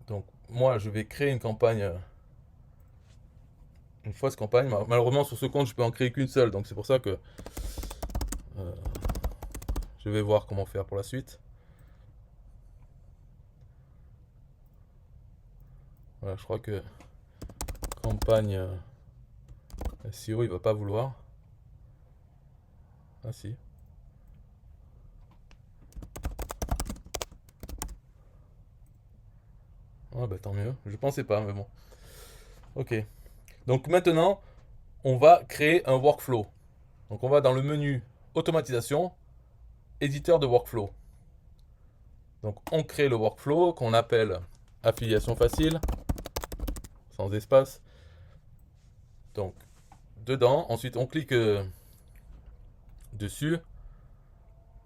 Donc moi, je vais créer une campagne, une fausse campagne. Malheureusement, sur ce compte, je peux en créer qu'une seule. Donc c'est pour ça que euh, je vais voir comment faire pour la suite. Voilà, je crois que campagne SEO, il va pas vouloir. Ah si. Ah bah tant mieux. Je pensais pas, mais bon. Ok. Donc maintenant, on va créer un workflow. Donc on va dans le menu automatisation, éditeur de workflow. Donc on crée le workflow qu'on appelle affiliation facile, sans espace. Donc dedans, ensuite on clique dessus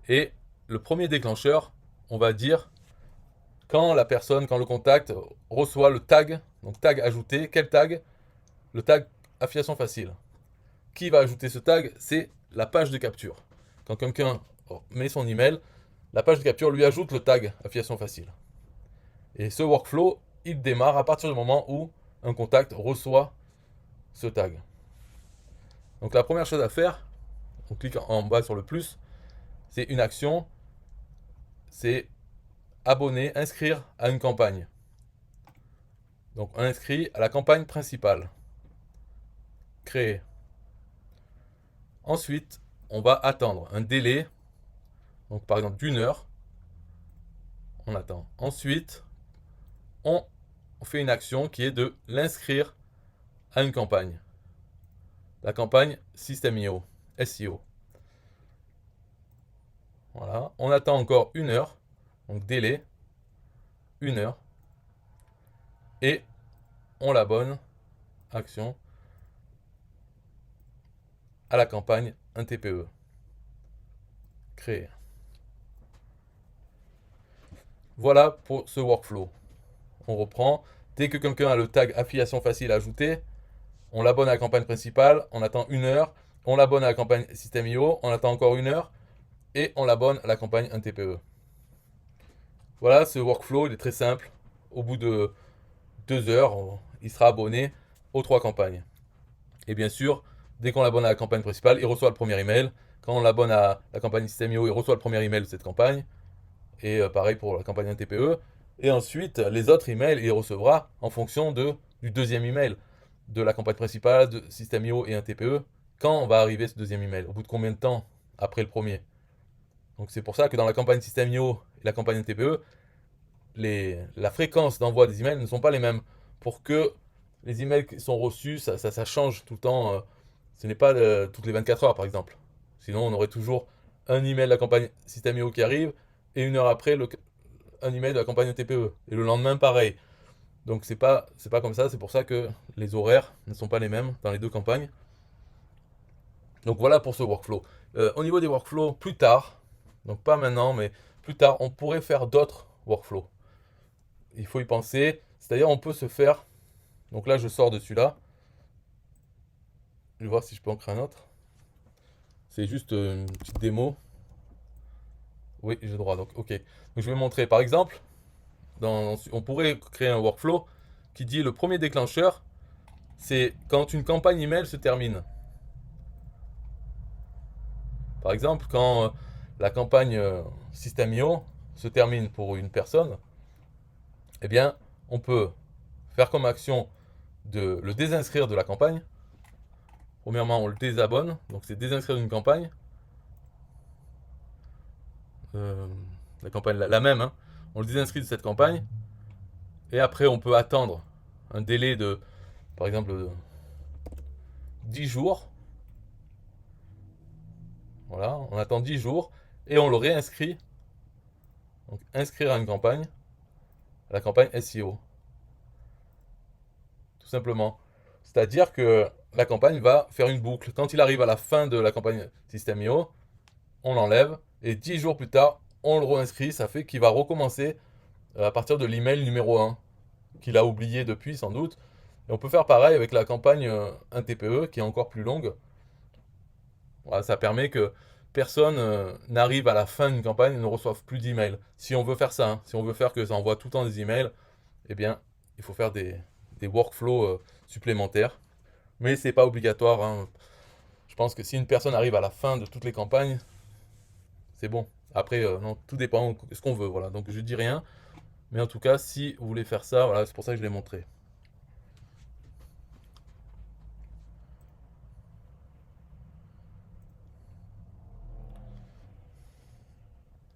et le premier déclencheur, on va dire quand la personne, quand le contact reçoit le tag, donc tag ajouté, quel tag? Le tag affiliation facile. Qui va ajouter ce tag? C'est la page de capture. Quand quelqu'un met son email, la page de capture lui ajoute le tag affiliation facile. Et ce workflow, il démarre à partir du moment où un contact reçoit ce tag. Donc la première chose à faire, on clique en bas sur le plus, c'est une action, c'est abonner, inscrire à une campagne. Donc on inscrit à la campagne principale. Créer. Ensuite, on va attendre un délai, donc par exemple d'1 heure. On attend. Ensuite, on fait une action qui est de l'inscrire à une campagne. La campagne System.io, SEO. Voilà. On attend encore 1 heure, donc délai, 1 heure. Et on l'abonne, action, à la campagne un TPE. Créer. Voilà pour ce workflow. On reprend. Dès que quelqu'un a le tag affiliation facile ajouté, on l'abonne à la campagne principale, on attend 1 heure, on l'abonne à la campagne System.io, on attend encore 1 heure, et on l'abonne à la campagne 1 TPE. Voilà, ce workflow, il est très simple. Au bout de 2 heures, il sera abonné aux 3 campagnes. Et bien sûr, dès qu'on l'abonne à la campagne principale, il reçoit le premier email. Quand on l'abonne à la campagne System.io, il reçoit le premier email de cette campagne. Et pareil pour la campagne 1 TPE. Et ensuite, les autres emails, il recevra en fonction du deuxième email de la campagne principale, de System.io et 1 TPE. Quand va arriver ce deuxième email? Au bout de combien de temps après le premier? Donc c'est pour ça que dans la campagne System.io et la campagne 1 TPE, la fréquence d'envoi des emails ne sont pas les mêmes. Pour que les emails qui sont reçus, ça change tout le temps. Ce n'est pas toutes les 24 heures, par exemple. Sinon, on aurait toujours un email de la campagne System.io qui arrive et 1 heure après, un email de la campagne TPE. Et le lendemain, pareil. Donc, c'est pas comme ça. C'est pour ça que les horaires ne sont pas les mêmes dans les deux campagnes. Donc, voilà pour ce workflow. Au niveau des workflows, plus tard, donc pas maintenant, mais plus tard, on pourrait faire d'autres workflows. Il faut y penser. C'est-à-dire, on peut se faire. Donc là, je sors de celui-là. Je vais voir si je peux en créer un autre. C'est juste une petite démo. Oui, j'ai le droit. Donc, ok. Donc, je vais montrer. Par exemple, on pourrait créer un workflow qui dit le premier déclencheur, c'est quand une campagne email se termine. Par exemple, quand la campagne System.io se termine pour une personne, eh bien, on peut faire comme action de le désinscrire de la campagne. Premièrement, on le désabonne, donc c'est désinscrire d'une campagne. Euh, la campagne, la même, hein. On le désinscrit de cette campagne. Et après, on peut attendre un délai de, par exemple, 10 jours. Voilà, on attend 10 jours et on le réinscrit. Donc, inscrire à une campagne, à la campagne SEO. Tout simplement. C'est-à-dire que la campagne va faire une boucle. Quand il arrive à la fin de la campagne System.io, on l'enlève et 10 jours plus tard, on le réinscrit. Ça fait qu'il va recommencer à partir de l'email numéro 1 qu'il a oublié depuis sans doute. Et on peut faire pareil avec la campagne 1 TPE qui est encore plus longue. Voilà, ça permet que personne n'arrive à la fin d'une campagne et ne reçoive plus d'emails. Si on veut faire ça, hein, si on veut faire que ça envoie tout le temps des emails, eh bien, il faut faire des workflows supplémentaires. Mais c'est pas obligatoire, hein. Je pense que si une personne arrive à la fin de toutes les campagnes, c'est bon. Après, non, tout dépend de ce qu'on veut, voilà. Donc je dis rien. Mais en tout cas, si vous voulez faire ça, voilà, c'est pour ça que je l'ai montré.